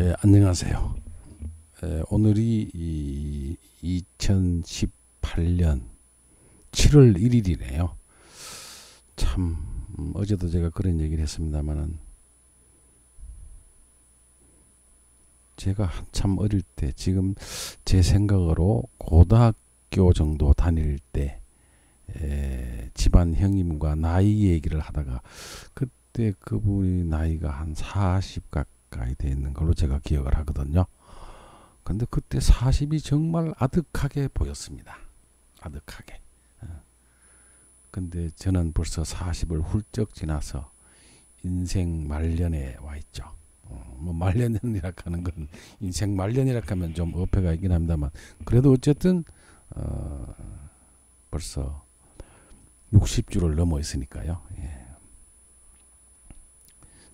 안녕하세요. 오늘이 2018년 7월 1일이네요. 참 어제도 제가 그런 얘기를 했습니다만은 제가 한참 어릴 때, 지금 제 생각으로 고등학교 정도 다닐 때 집안 형님과 나이 얘기를 하다가 그때 그분이 나이가 한 40 가까이 돼 있는 걸로 제가 기억을 하거든요. 근데 그때 40이 정말 아득하게 보였습니다. 아득하게. 근데 저는 벌써 40을 훌쩍 지나서 인생 말년에 와 있죠. 뭐 말년이라 하는 건, 인생 말년이라 하면 좀 어폐가 있긴 합니다만, 그래도 어쨌든 벌써 60주를 넘어 있으니까요. 예.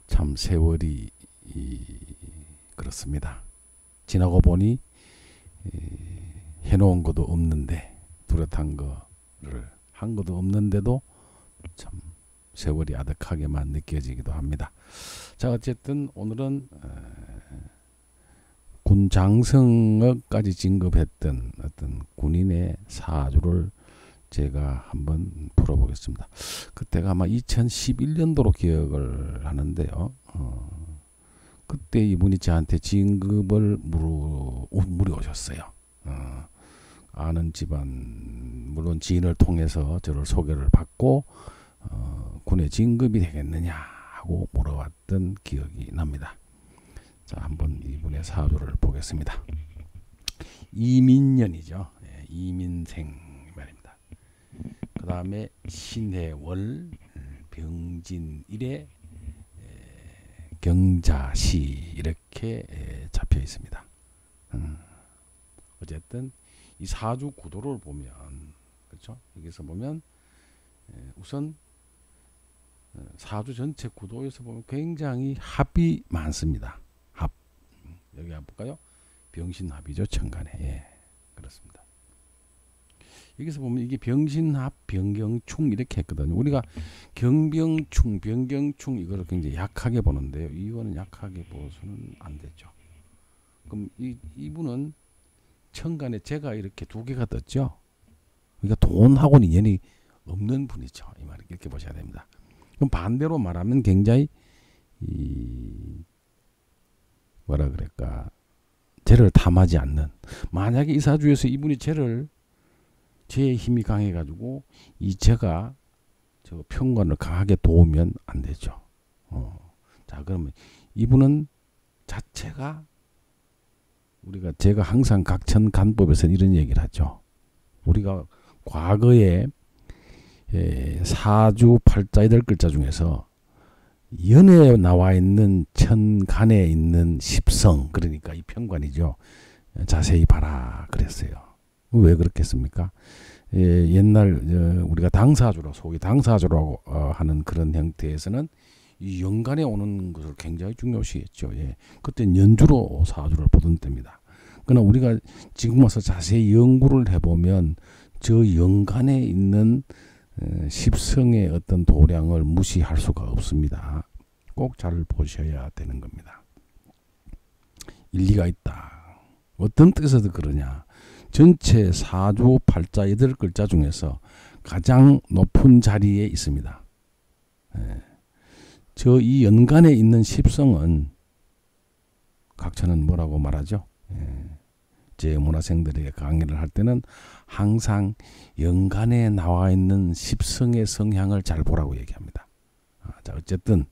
참 세월이 그렇습니다. 지나고 보니 해놓은 것도 없는데, 뚜렷한 거를 한 것도 없는데도 참 세월이 아득하게만 느껴지기도 합니다. 자, 어쨌든 오늘은 군 장성까지 진급했던 어떤 군인의 사주를 제가 한번 풀어보겠습니다. 그때가 아마 2011년도로 기억을 하는데요. 그때 이분이 저한테 진급을 물어오셨어요. 아는 집안, 물론 지인을 통해서 저를 소개를 받고 군에 진급이 되겠느냐 하고 물어왔던 기억이 납니다. 자, 한번 이분의 사주를 보겠습니다. 이민년이죠. 예, 이민생 말입니다. 그 다음에 신해월, 병진일에, 경자시 이렇게 잡혀 있습니다. 어쨌든 이 사주 구도를 보면, 그렇죠? 여기서 보면 우선 사주 전체 구도에서 보면 굉장히 합이 많습니다. 합. 여기 한번 볼까요? 병신합이죠. 천간에. 예, 그렇습니다. 여기서 보면 이게 병신합, 병경충 이렇게 했거든요. 우리가 경병충, 병경충 이거를 굉장히 약하게 보는데요. 이거는 약하게 보서는 안 되죠. 그럼 이분은 천간에 제가 이렇게 두 개가 떴죠. 그러니까 돈하고는 인연이 없는 분이죠. 이 말을 이렇게 보셔야 됩니다. 그럼 반대로 말하면 굉장히 뭐라 그럴까, 죄를 탐하지 않는, 만약에 이 사주에서 이분이 죄의 힘이 강해가지고 이 죄가 저 편관을 강하게 도우면 안 되죠. 자, 그러면 이분은 자체가, 제가 항상 각천간법에서 이런 얘기를 하죠. 우리가 과거에 사주 팔자 8글자 중에서 연에 나와 있는 천간에 있는 십성, 그러니까 이 편관이죠. 자세히 봐라 그랬어요. 왜 그렇겠습니까? 옛날 우리가 당사주로, 소위 당사주라고 하는 그런 형태에서는 이 연간에 오는 것을 굉장히 중요시했죠. 예. 그때 연주로 사주를 보던 때입니다. 그러나 우리가 지금 와서 자세히 연구를 해보면 저 연간에 있는 십성의 어떤 도량을 무시할 수가 없습니다. 꼭 잘 보셔야 되는 겁니다. 일리가 있다. 어떤 뜻에서 그러냐? 전체 사주 팔자 8글자 중에서 가장 높은 자리에 있습니다. 저 이 연간에 있는 십성은 각처는 뭐라고 말하죠? 제 문화생들에게 강의를 할 때는 항상 연간에 나와 있는 십성의 성향을 잘 보라고 얘기합니다. 자, 어쨌든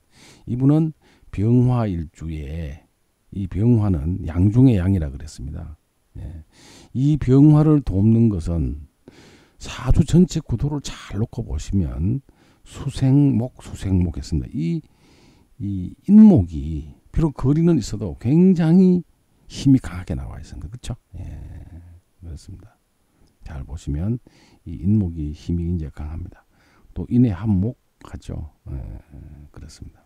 이분은 병화일주에, 이 병화는 양중의 양이라 그랬습니다. 이 병화를 돕는 것은 사주 전체 구도를 잘 놓고 보시면 수생목 했습니다. 이 인목이 비록 거리는 있어도 굉장히 힘이 강하게 나와 있습니다. 그렇죠? 예, 그렇습니다. 잘 보시면 이 인목이 힘이 굉장히 강합니다. 또 인의 합목 하죠. 예, 그렇습니다.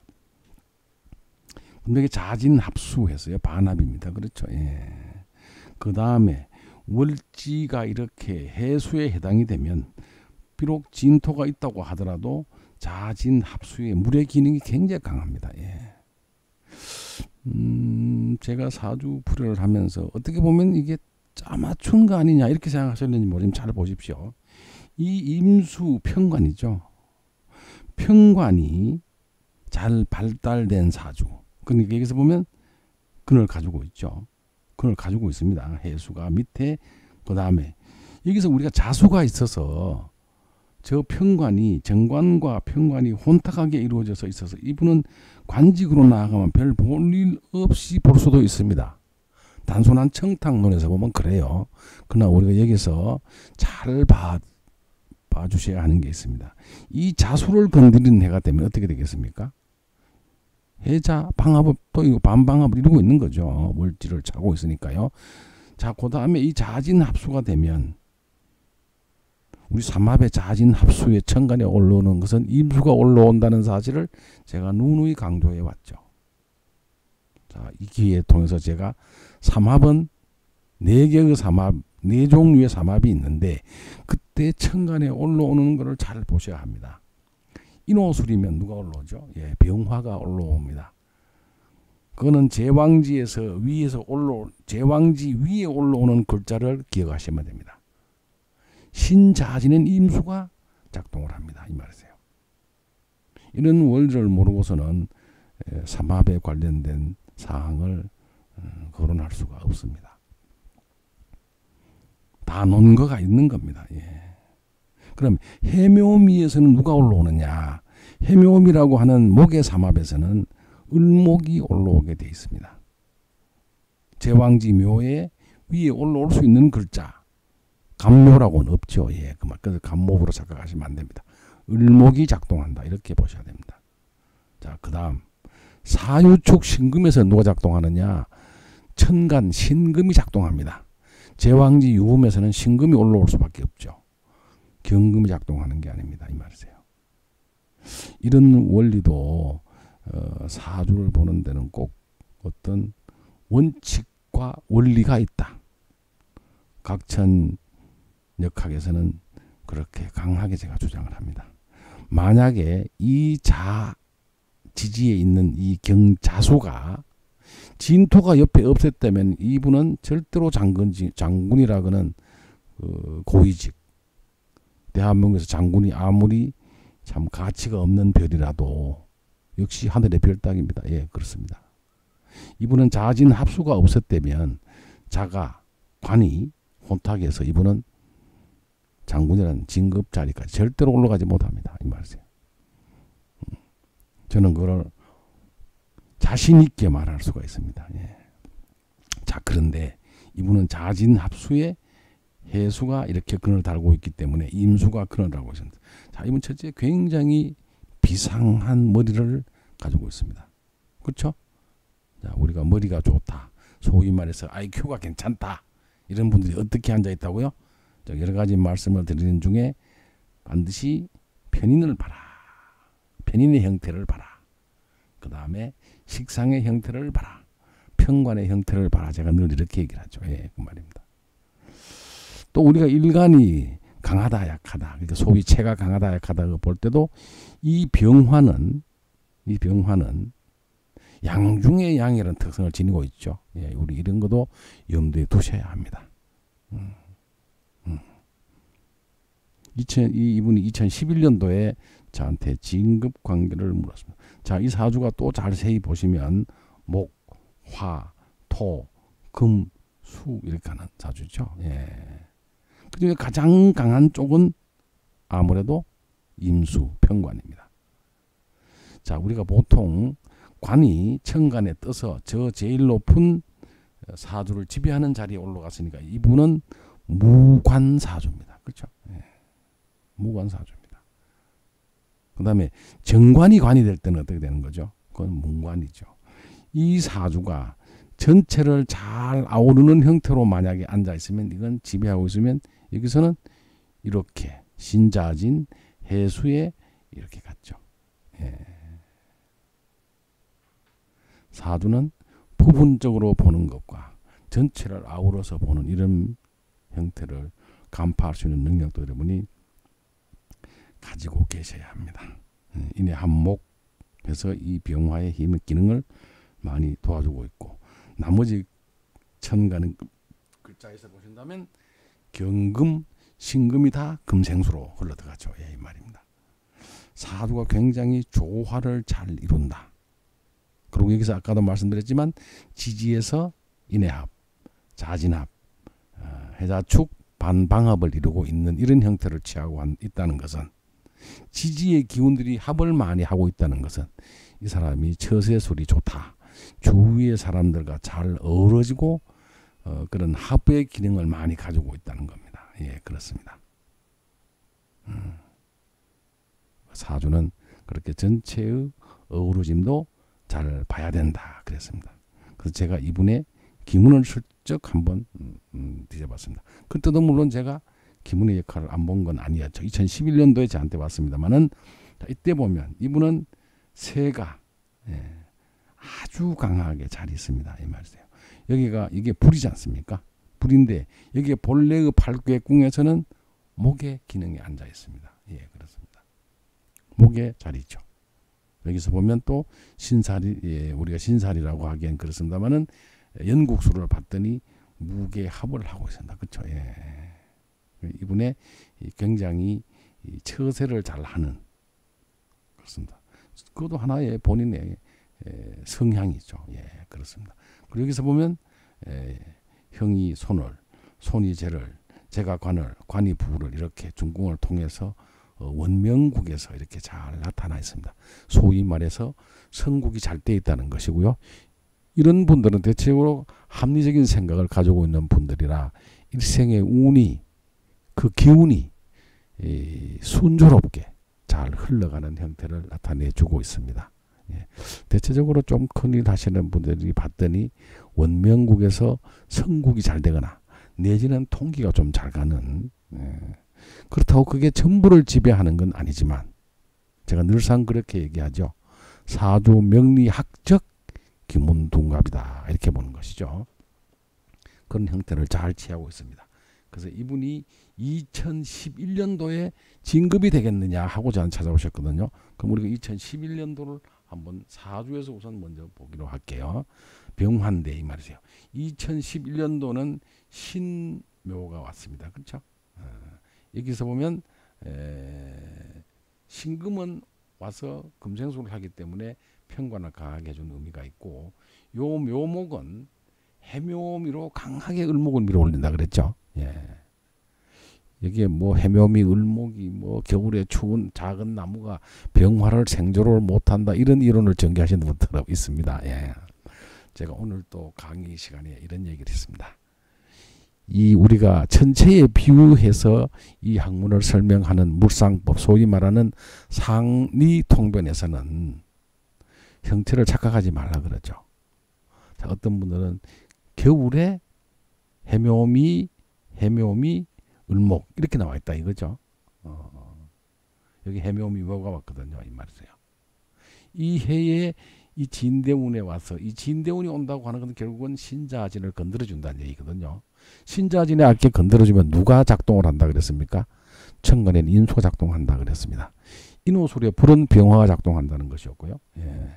분명히 자진합수해서요. 반합입니다. 그렇죠? 예. 그 다음에 월지가 이렇게 해수에 해당이 되면 비록 진토가 있다고 하더라도 자진합수의 물의 기능이 굉장히 강합니다. 예. 제가 사주 풀이를 하면서 어떻게 보면 이게 짜맞춘 거 아니냐 이렇게 생각하셨는지 모르지만 잘 보십시오. 이 임수 편관이죠. 편관이 잘 발달된 사주. 그러니까 여기서 보면 근을 가지고 있죠. 근을 가지고 있습니다. 해수가 밑에 그 다음에 여기서 우리가 자수가 있어서 저 편관이 정관과 편관이 혼탁하게 이루어져서 있어서 이분은 관직으로 나아가면 별 볼 일 없이 볼 수도 있습니다. 단순한 청탁론에서 보면 그래요. 그러나 우리가 여기서 잘 봐주셔야 하는 게 있습니다. 이 자수를 건드리는 해가 되면 어떻게 되겠습니까? 해자 방합을 또 이거 반방합을 이루고 있는 거죠. 월지를 차고 있으니까요. 자, 그 다음에 이 자진 합수가 되면 우리 삼합의 자진 합수의 천간에 올라오는 것은 임수가 올라온다는 사실을 제가 누누이 강조해 왔죠. 자, 이 기회에 통해서 제가 삼합은 4개의 삼합, 4종류의 삼합이 있는데 그때 천간에 올라오는 것을 잘 보셔야 합니다. 인호술이면 누가 올라오죠? 예, 병화가 올라옵니다. 그거는 제왕지에서 위에서 제왕지 위에 올라오는 글자를 기억하시면 됩니다. 신자진은 임수가 작동을 합니다. 이 말이세요. 이런 원리를 모르고서는 삼합에 관련된 사항을 거론할 수가 없습니다. 다 논거가 있는 겁니다. 예. 그럼 해묘미에서는 누가 올라오느냐? 해묘미라고 하는 목의 삼합에서는 을목이 올라오게 되어 있습니다. 제왕지 묘에 위에 올라올 수 있는 글자 간묘라고는 없죠. 예, 그래서 간목으로 착각하시면 안 됩니다. 을목이 작동한다 이렇게 보셔야 됩니다. 자, 그 다음 사유축 신금에서 누가 작동하느냐? 천간 신금이 작동합니다. 제왕지 유금에서는 신금이 올라올 수밖에 없죠. 경금이 작동하는 게 아닙니다. 이 말이세요. 이런 원리도 사주를 보는 데는 꼭 어떤 원칙과 원리가 있다. 각천 역학에서는 그렇게 강하게 제가 주장을 합니다. 만약에 이 지지에 있는 이 경자수가 진토가 옆에 없었다면 이분은 절대로 장군이라고는 고위직, 대한민국에서 장군이 아무리 참 가치가 없는 별이라도 역시 하늘의 별 따기입니다. 예, 그렇습니다. 이분은 자진 합수가 없었다면 자가 관이 혼탁해서 이분은 장군이라는 진급 자리까지 절대로 올라가지 못합니다. 이 말이세요. 저는 그걸 자신 있게 말할 수가 있습니다. 예. 자, 그런데 이분은 자진 합수에 해수가 이렇게 근을 달고 있기 때문에 임수가 근을 달고 있습니다. 자, 이분 첫째 굉장히 비상한 머리를 가지고 있습니다. 그렇죠? 자, 우리가 머리가 좋다. 소위 말해서 IQ가 괜찮다. 이런 분들이 어떻게 앉아 있다고요? 여러 가지 말씀을 드리는 중에 반드시 편인을 봐라. 편인의 형태를 봐라. 그 다음에 식상의 형태를 봐라. 편관의 형태를 봐라. 제가 늘 이렇게 얘기를 하죠. 예, 그 말입니다. 또 우리가 일간이 강하다 약하다, 그러니까 소위 체가 강하다 약하다 볼 때도 이 병화는 양중의 양이라는 특성을 지니고 있죠. 예, 우리 이런 것도 염두에 두셔야 합니다. 이분이 2011년도에 저한테 진급 관계를 물었습니다. 자, 이 사주가 또 자세히 보시면 목, 화, 토, 금, 수 이렇게 하는 사주죠. 예. 그중에 가장 강한 쪽은 아무래도 임수, 편관입니다. 자, 우리가 보통 관이 천간에 떠서 저 제일 높은 사주를 지배하는 자리에 올라갔으니까 이분은 무관사주입니다. 그렇죠? 예. 무관사주입니다. 그 다음에 정관이 관이 될 때는 어떻게 되는 거죠? 그건 문관이죠. 이 사주가 전체를 잘 아우르는 형태로 만약에 앉아 있으면 이건 지배하고 있으면 여기서는 이렇게 신자진 해수에 이렇게 갔죠. 예. 사주는 부분적으로 보는 것과 전체를 아우러서 보는 이런 형태를 간파할 수 있는 능력도 여러분이 가지고 계셔야 합니다. 인의 한목해서 이 병화의 힘의 기능을 많이 도와주고 있고, 나머지 천간은 글자에서 보신다면 경금, 신금이 다 금생수로 흘러들어가죠. 이 말입니다. 사주가 굉장히 조화를 잘 이룬다. 그리고 여기서 아까도 말씀드렸지만 지지에서 인해합, 자진합, 해자축, 반방합을 이루고 있는 이런 형태를 취하고 있다는 것은, 지지의 기운들이 합을 많이 하고 있다는 것은 이 사람이 처세술이 좋다. 주위의 사람들과 잘 어우러지고 그런 합의 기능을 많이 가지고 있다는 겁니다. 예, 그렇습니다. 사주는 그렇게 전체의 어우러짐도 잘 봐야 된다 그랬습니다. 그래서 제가 이분의 기문을 슬쩍 한번 뒤져봤습니다. 그때도 물론 제가 기문의 역할을 안 본 건 아니었죠. 2011년도에 저한테 왔습니다만은, 이때 보면 이분은 새가 아주 강하게 잘 있습니다. 이 말이에요. 여기가 이게 불이지 않습니까? 불인데 여기에 본래의 팔괘궁에서는 목의 기능이 앉아 있습니다. 예, 그렇습니다. 목에 잘 있죠. 여기서 보면 또 신살이, 예, 우리가 신살이라고 하기엔 그렇습니다만은 연국수를 봤더니 무게 합을 하고 있습니다. 그렇죠? 예. 이분의 굉장히 처세를 잘 하는, 그렇습니다. 그것도 하나의 본인의 성향이죠. 예, 그렇습니다. 그리고 여기서 보면 형이 손을, 손이 재를, 재가 관을, 관이 부를 이렇게 중궁을 통해서 원명국에서 이렇게 잘 나타나 있습니다. 소위 말해서 성국이 잘 돼 있다는 것이고요. 이런 분들은 대체적으로 합리적인 생각을 가지고 있는 분들이라 일생의 운이, 그 기운이 순조롭게 잘 흘러가는 형태를 나타내주고 있습니다. 예. 대체적으로 좀 큰일 하시는 분들이 봤더니 원명국에서 성국이 잘 되거나 내지는 통기가 좀 잘 가는, 그렇다고 그게 전부를 지배하는 건 아니지만, 제가 늘상 그렇게 얘기하죠. 사주 명리학적 기문둔갑이다 이렇게 보는 것이죠. 그런 형태를 잘 취하고 있습니다. 그래서 이분이 2011년도에 진급이 되겠느냐 하고 저는 찾아오셨거든요. 그럼 우리가 2011년도를 한번 사주에서 우선 먼저 보기로 할게요. 병환대 이 말이세요. 2011년도는 신묘가 왔습니다. 그렇죠? 여기서 보면 신금은 와서 금생수를 하기 때문에 편관을 강하게 해주는 의미가 있고, 요 묘목은 해묘미로 강하게 을목을 밀어 올린다 그랬죠. 예. 여기에 뭐 해묘미, 을목이 뭐 겨울에 추운 작은 나무가 병화를 생조를 못한다 이런 이론을 전개하시는 분들 있습니다. 예. 제가 오늘 또 강의 시간에 이런 얘기를 했습니다. 이 우리가 천체에 비유해서 이 학문을 설명하는 물상법, 소위 말하는 상리통변에서는 형태를 착각하지 말라 그러죠. 자, 어떤 분들은 겨울에 해묘미, 을목 이렇게 나와 있다 이거죠. 여기 해묘미 뭐가 왔거든요. 이 말이세요. 이 해에 이 진대운에 와서 이 진대운이 온다고 하는 것은 결국은 신자진을 건드려준다는 얘기거든요. 신자진에 아게 건드려주면 누가 작동을 한다 그랬습니까? 천간에는 인수가 작동한다 그랬습니다. 인호술에 불은 병화가 작동한다는 것이었고요. 예.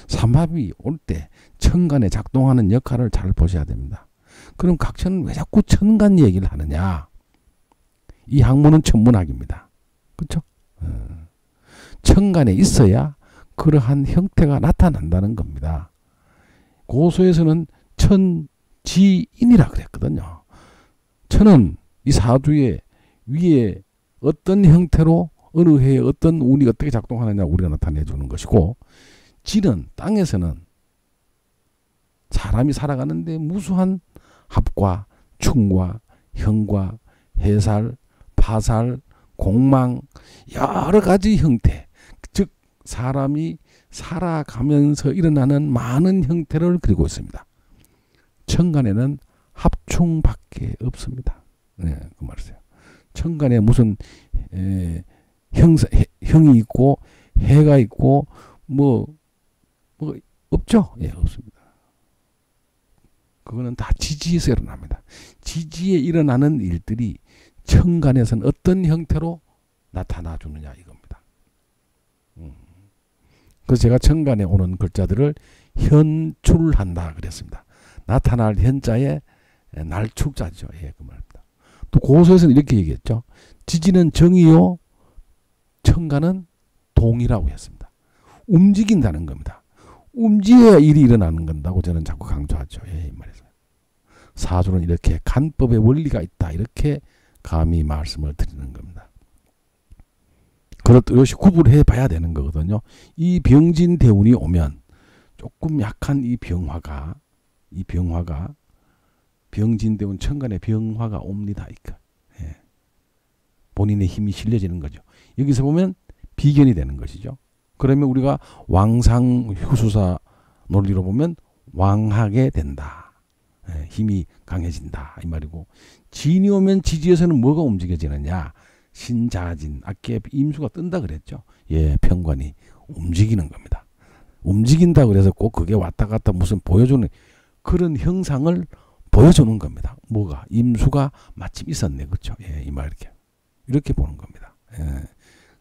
삼합이 올 때 천간에 작동하는 역할을 잘 보셔야 됩니다. 그럼 각천은 왜 자꾸 천간 얘기를 하느냐? 이 학문은 천문학입니다. 그렇죠? 천간에 있어야 그러한 형태가 나타난다는 겁니다. 고소에서는 천지인이라 그랬거든요. 천은 이 사주의 위에 어떤 형태로 어느 해에 어떤 운이 어떻게 작동하느냐 우리가 나타내 주는 것이고, 지는 땅에서는 사람이 살아가는데 무수한 합과 충과 형과 해살, 파살, 공망 여러 가지 형태, 즉 사람이 살아가면서 일어나는 많은 형태를 그리고 있습니다. 천간에는 합충밖에 없습니다. 네, 그 말이세요. 천간에 무슨 형이 있고 해가 있고 뭐 없죠? 예, 없습니다. 그거는 다 지지에서 일어납니다. 지지에 일어나는 일들이 천간에서는 어떤 형태로 나타나 주느냐 이겁니다. 그래서 제가 천간에 오는 글자들을 현출한다 그랬습니다. 나타날 현자에 날축자죠. 예, 그 말입니다. 또 고서에서는 이렇게 얘기했죠. 지지는 정이요, 천간은 동이라고 했습니다. 움직인다는 겁니다. 움직여야 일이 일어나는 건다고 저는 자꾸 강조하죠. 예, 이 말에서. 사주는 이렇게 간법의 원리가 있다. 이렇게 감히 말씀을 드리는 겁니다. 그렇듯이 구분해 봐야 되는 거거든요. 이 병진대운이 오면 조금 약한 이 병화가 병진대운 천간에 병화가 옵니다. 예. 본인의 힘이 실려지는 거죠. 여기서 보면 비견이 되는 것이죠. 그러면 우리가 왕상휴수사 논리로 보면 왕하게 된다. 예, 힘이 강해진다 이 말이고, 진이 오면 지지에서는 뭐가 움직여지느냐, 신자진, 아까 임수가 뜬다 그랬죠. 예, 편관이 움직이는 겁니다. 움직인다 그래서 꼭 그게 왔다 갔다 무슨 보여주는 그런 형상을 보여주는 겁니다. 뭐가? 임수가 마침 있었네. 그렇죠? 예, 이 말 이렇게 보는 겁니다. 예.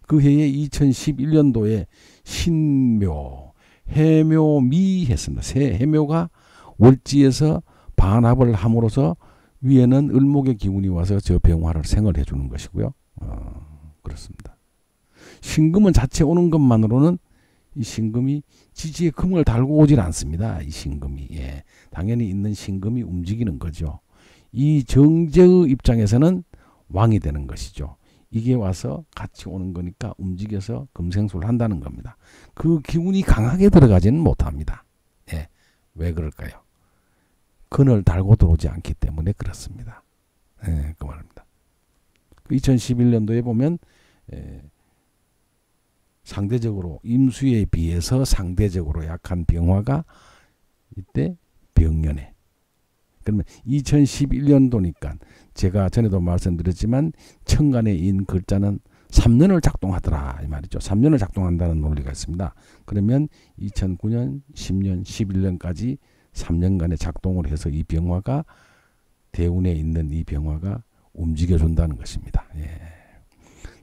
그 해에 2011년도에 신묘, 해묘미 했습니다. 새 해묘가 월지에서 반합을 함으로써 위에는 을목의 기운이 와서 저 병화를 생을 해주는 것이고요. 그렇습니다. 신금은 자체 오는 것만으로는 이 신금이 지지에 금을 달고 오질 않습니다. 이 신금이. 예. 당연히 있는 신금이 움직이는 거죠. 이 정제의 입장에서는 왕이 되는 것이죠. 이게 와서 같이 오는 거니까 움직여서 금생수를 한다는 겁니다. 그 기운이 강하게 들어가지는 못합니다. 예. 왜 그럴까요? 근을 달고 들어오지 않기 때문에 그렇습니다. 예, 그 말입니다. 2011년도에 보면 상대적으로 임수에 비해서 상대적으로 약한 병화가 이때 병년에, 그러면 2011년도니까 제가 전에도 말씀드렸지만 천간에 인 글자는 3년을 작동하더라 이 말이죠. 3년을 작동한다는 논리가 있습니다. 그러면 2009년, 10년, 11년까지 3년간의 작동을 해서 이 병화가 대운에 있는 이 병화가 움직여준다는 것입니다. 예.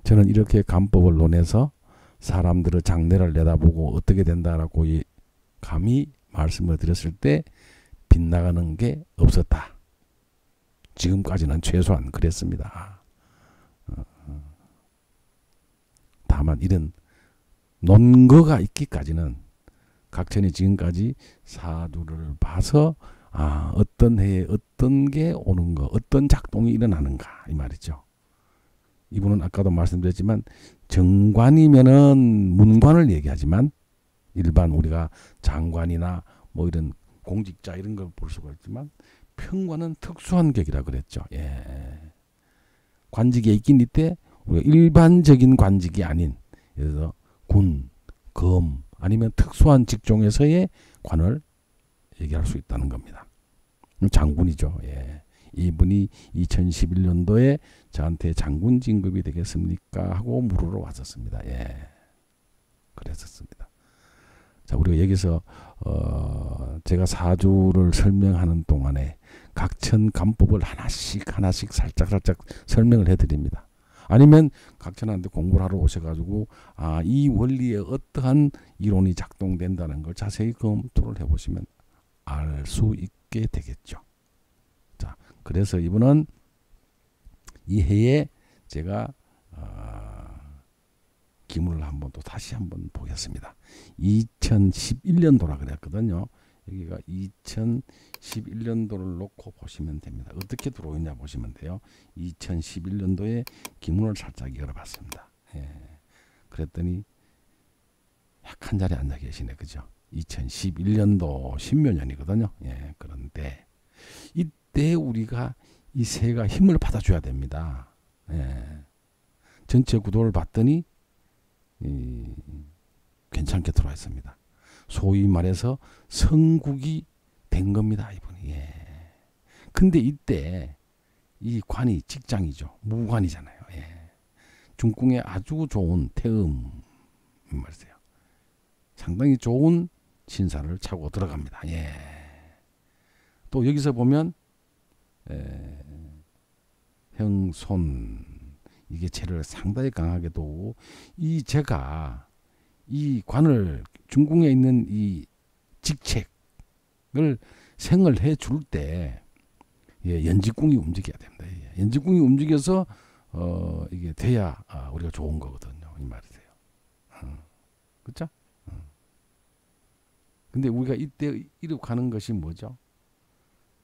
저는 이렇게 간법을 논해서 사람들의 장래를 내다보고 어떻게 된다라고 감히 말씀을 드렸을 때 빗나가는 게 없었다. 지금까지는 최소한 그랬습니다. 다만 이런 논거가 있기까지는 각천이 지금까지 사주를 봐서 어떤 해에 어떤 게 오는 거, 어떤 작동이 일어나는가 이 말이죠. 이분은 아까도 말씀드렸지만 정관이면은 문관을 얘기하지만 일반 우리가 장관이나 뭐 이런 공직자 이런 걸 볼 수가 있지만 편관은 특수한 격이라 그랬죠. 예. 관직에 있긴 있대 우리가 일반적인 관직이 아닌 예를 들어 군, 검 아니면 특수한 직종에서의 관을 얘기할 수 있다는 겁니다. 장군이죠. 예. 이분이 2011년도에 저한테 장군 진급이 되겠습니까? 하고 물으러 왔었습니다. 예. 그랬었습니다. 자, 우리가 여기서 제가 사주를 설명하는 동안에 각천 간법을 하나씩 살짝 설명을 해드립니다. 아니면 각천한테 공부를 하러 오셔가지고 이 원리에 어떠한 이론이 작동된다는 걸 자세히 검토를 해보시면 알 수 있게 되겠죠. 자, 그래서 이분은 이 해에 제가 기문을 한번 또 다시 한번 보겠습니다. 2011년도라 그랬거든요. 여기가 2011년도를 놓고 보시면 됩니다. 어떻게 들어오냐 보시면 돼요. 2011년도에 기문을 살짝 열어봤습니다. 예. 그랬더니 약한 자리에 앉아 계시네. 그죠? 2011년도 신묘년이거든요. 예. 그런데 이때 우리가 이 새가 힘을 받아줘야 됩니다. 예. 전체 구도를 봤더니 괜찮게 들어와 있습니다. 소위 말해서 성국이 된 겁니다. 이분이. 예. 근데 이때 이 관이 직장이죠. 무관이잖아요. 예. 중궁에 아주 좋은 태음 말이세요. 상당히 좋은 신사를 차고 들어갑니다. 예. 또 여기서 보면 형손 이게 재를 상당히 강하게 두고 제가 이 관을 중궁에 있는 이 직책을 생을 해줄 때 예, 연직궁이 움직여야 됩니다. 예. 연직궁이 움직여서 이게 돼야 우리가 좋은 거거든요. 이 말이세요. 그렇죠? 근데 우리가 이때 이룩하는 것이 뭐죠?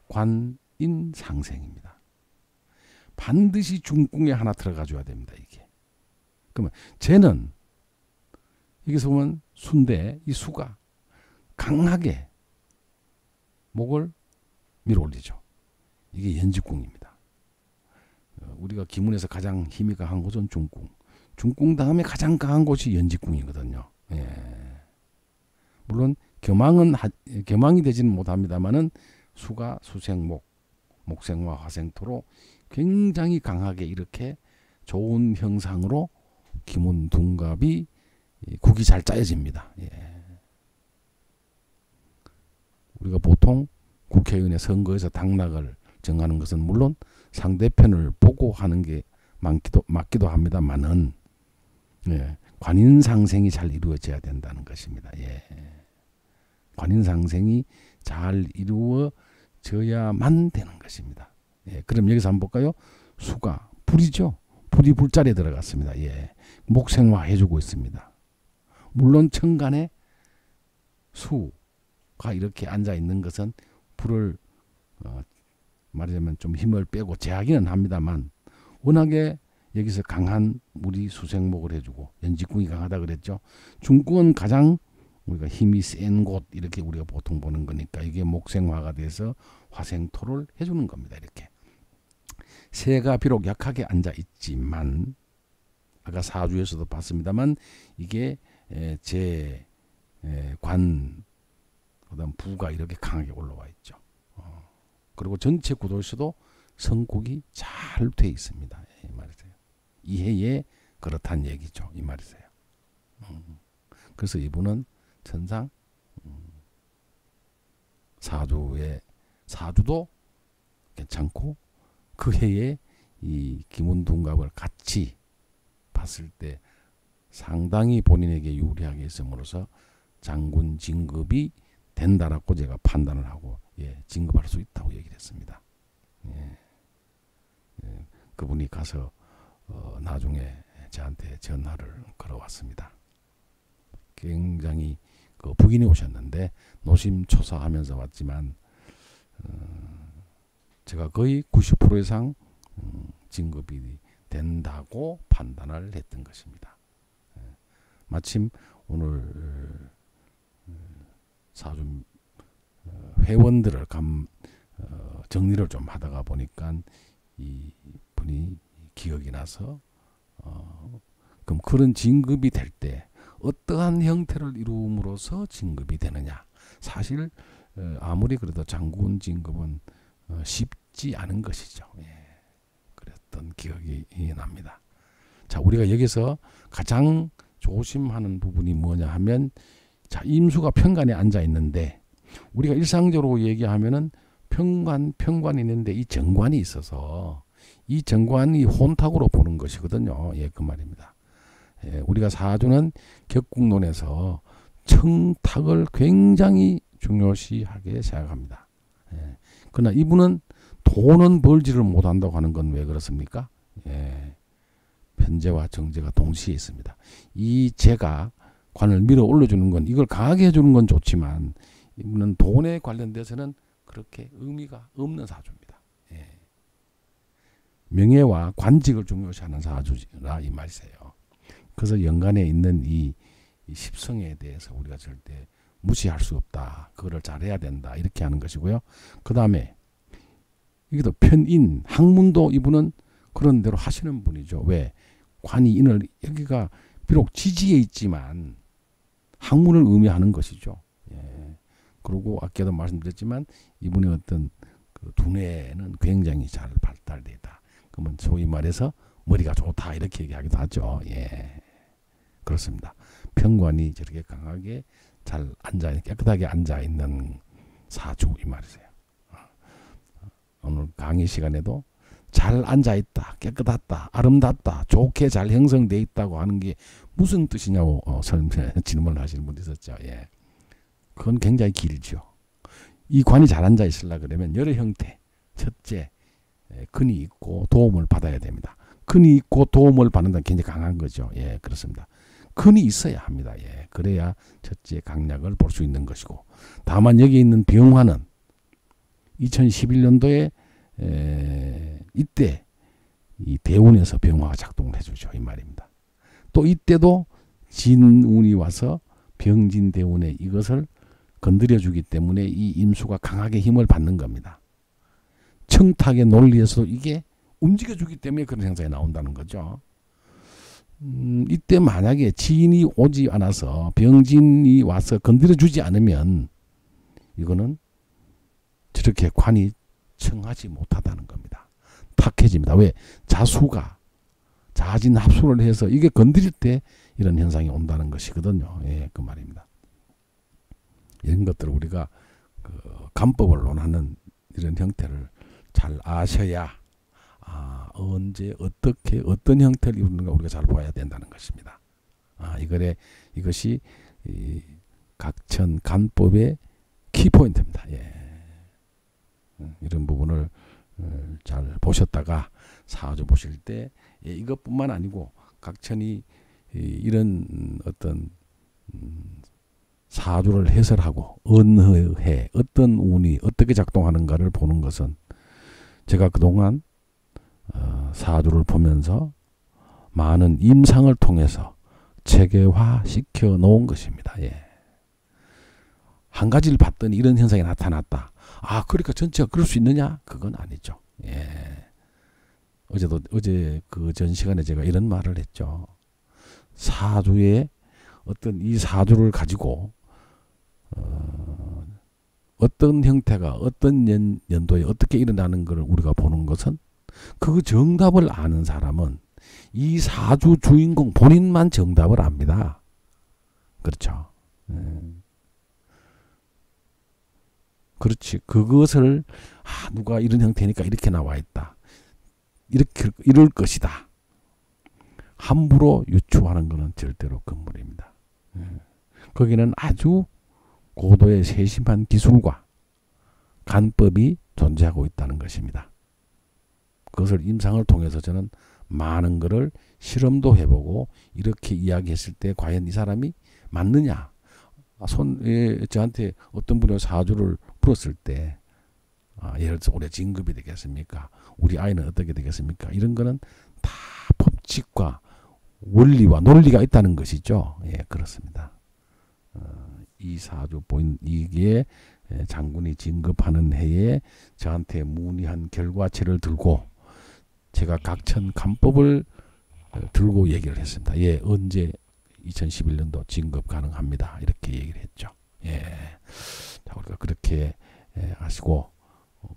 관인상생입니다. 반드시 중궁에 하나 들어가 줘야 됩니다. 이게. 그러면 쟤는 여기서 보면 수인데 이 수가 강하게 목을 밀어 올리죠. 이게 연직궁입니다. 우리가 기문에서 가장 힘이 강한 곳은 중궁. 중궁 다음에 가장 강한 곳이 연직궁이거든요. 예. 물론 겸황이 되지는 못합니다만은 수가 수생목, 목생화, 화생토로 굉장히 강하게 이렇게 좋은 형상으로 기문 둔갑이 국이 잘 짜여집니다. 예. 우리가 보통 국회의원의 선거에서 당락을 정하는 것은 물론 상대편을 보고 하는 게 맞기도 합니다만은 예, 관인상생이 잘 이루어져야 된다는 것입니다. 예. 관인상생이 잘 이루어져야만 되는 것입니다. 예, 그럼 여기서 한번 볼까요? 수가 불이죠. 불이 불자리에 들어갔습니다. 예, 목생화 해주고 있습니다. 물론 천간에 수가 이렇게 앉아 있는 것은 불을 말하자면 좀 힘을 빼고 제하기는 합니다만 워낙에 여기서 강한 물이 수생목을 해주고 연직궁이 강하다 그랬죠. 중궁은 가장 우리가 힘이 센 곳 이렇게 우리가 보통 보는 거니까 이게 목생화가 돼서 화생토를 해주는 겁니다. 이렇게 새가 비록 약하게 앉아 있지만 아까 사주에서도 봤습니다만 이게 관 그다음 부가 이렇게 강하게 올라와 있죠. 그리고 전체 구도에서도 성국이 잘 돼 있습니다. 이 말이세요. 이해에 그렇다는 얘기죠. 이 말이세요. 그래서 이분은 천상 사주도 괜찮고 그 해에 이 기문둔갑을 같이 봤을 때 상당히 본인에게 유리하게 있음으로써 장군 진급이 된다라고 제가 판단을 하고 예, 진급할 수 있다고 얘기를 했습니다. 예. 예, 그분이 가서 나중에 저한테 전화를 걸어왔습니다. 굉장히 부인이 오셨는데 노심초사하면서 왔지만 제가 거의 90% 이상 진급이 된다고 판단을 했던 것입니다. 예. 마침 오늘 사주 회원들을 정리를 좀 하다가 보니까 이 분이 기억이 나서 그럼 그런 진급이 될 때 어떠한 형태를 이루므로써 진급이 되느냐. 사실 아무리 그래도 장군 진급은 쉽지 않은 것이죠. 예. 그랬던 기억이 납니다. 자, 우리가 여기서 가장 조심하는 부분이 뭐냐 하면 자, 임수가 편관에 앉아 있는데 우리가 일상적으로 얘기하면은 편관이 있는데 이 정관이 있어서 이 정관이 혼탁으로 보는 것이거든요. 예, 그 말입니다. 예, 우리가 사주는 격국론에서 청탁을 굉장히 중요시하게 생각합니다. 예, 그러나 이분은 돈은 벌지를 못한다고 하는 건 왜 그렇습니까? 예, 편재와 정재가 동시에 있습니다. 이 재가 관을 밀어 올려주는 건 이걸 강하게 해주는 건 좋지만 이분은 돈에 관련돼서는 그렇게 의미가 없는 사주입니다. 예. 명예와 관직을 중요시하는 사주라 이 말이세요. 그래서 연간에 있는 이 십성에 대해서 우리가 절대 무시할 수 없다. 그거를 잘해야 된다. 이렇게 하는 것이고요. 그 다음에 여기도 편인, 학문도 이분은 그런 대로 하시는 분이죠. 왜? 관이 인을 여기가 비록 지지에 있지만 학문을 의미하는 것이죠. 예. 그리고 아까도 말씀드렸지만 이분의 어떤 그 두뇌는 굉장히 잘 발달되어 있다. 그러면 소위 말해서 머리가 좋다 이렇게 얘기하기도 하죠. 예. 그렇습니다. 편관이 저렇게 강하게 잘 깨끗하게 앉아 있는 사주 이 말이세요. 오늘 강의 시간에도 잘 앉아있다, 깨끗하다, 아름답다, 좋게 잘 형성되어 있다고 하는 게 무슨 뜻이냐고 질문을 하시는 분도 있었죠. 예. 그건 굉장히 길죠. 이 관이 잘 앉아 있으려 그러면 여러 형태. 첫째, 근이 있고 도움을 받아야 됩니다. 근이 있고 도움을 받는다는 게 굉장히 강한 거죠. 예, 그렇습니다. 근이 있어야 합니다. 예, 그래야 첫째 강약을 볼 수 있는 것이고. 다만 여기 있는 병화는 2011년도에 이때 이 대운에서 병화가 작동을 해주죠. 이 말입니다. 또 이때도 진운이 와서 병진 대운에 이것을 건드려주기 때문에 이 임수가 강하게 힘을 받는 겁니다. 청탁의 논리에서도 이게 움직여주기 때문에 그런 현상이 나온다는 거죠. 이때 만약에 진이 오지 않아서 병진이 와서 건드려주지 않으면 이거는 저렇게 관이 청하지 못하다는 겁니다. 탁해집니다. 왜? 자수가 자진 합수를 해서 이게 건드릴 때 이런 현상이 온다는 것이거든요. 예, 그 말입니다. 이런 것들을 우리가 그 간법을 논하는 이런 형태를 잘 아셔야 언제 어떻게 어떤 형태를 이루는가 우리가 잘 봐야 된다는 것입니다. 이것이 이 각천 간법의 키포인트입니다. 예. 이런 부분을 잘 보셨다가 사주 보실 때 이것뿐만 아니고 각천이 이런 어떤 사주를 해설하고 언허해 어떤 운이 어떻게 작동하는가를 보는 것은 제가 그동안 사주를 보면서 많은 임상을 통해서 체계화시켜 놓은 것입니다. 예. 한 가지를 봤더니 이런 현상이 나타났다. 그러니까 전체가 그럴 수 있느냐? 그건 아니죠. 예. 어제 그 전 시간에 제가 이런 말을 했죠. 사주의 어떤 이 사주를 가지고 어떤 형태가 어떤 연도에 어떻게 일어나는 것을 우리가 보는 것은 그 정답을 아는 사람은 이 사주 주인공 본인만 정답을 압니다. 그렇죠. 그렇지. 그것을 누가 이런 형태니까 이렇게 나와 있다. 이렇게 이럴 것이다. 함부로 유추하는 것은 절대로 금물입니다. 거기는 아주 고도의 세심한 기술과 간법이 존재하고 있다는 것입니다. 그것을 임상을 통해서 저는 많은 것을 실험도 해보고 이렇게 이야기했을 때 과연 이 사람이 맞느냐. 저한테 어떤 분이 사주를 풀었을 때 예를 들어서 올해 진급이 되겠습니까? 우리 아이는 어떻게 되겠습니까? 이런 거는 다 법칙과 원리와 논리가 있다는 것이죠. 예, 그렇습니다. 이 사주 보인 이게 장군이 진급하는 해에 저한테 문의한 결과체를 들고 제가 각천 간법을 들고 얘기를 했습니다. 예, 언제 2011년도 진급 가능합니다. 이렇게 얘기를 했죠. 예. 자, 우리가 그렇게 아시고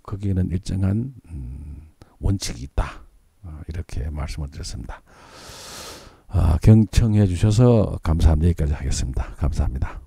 거기에는 일정한 원칙이 있다. 이렇게 말씀을 드렸습니다. 경청해 주셔서 감사합니다. 여기까지 하겠습니다. 감사합니다.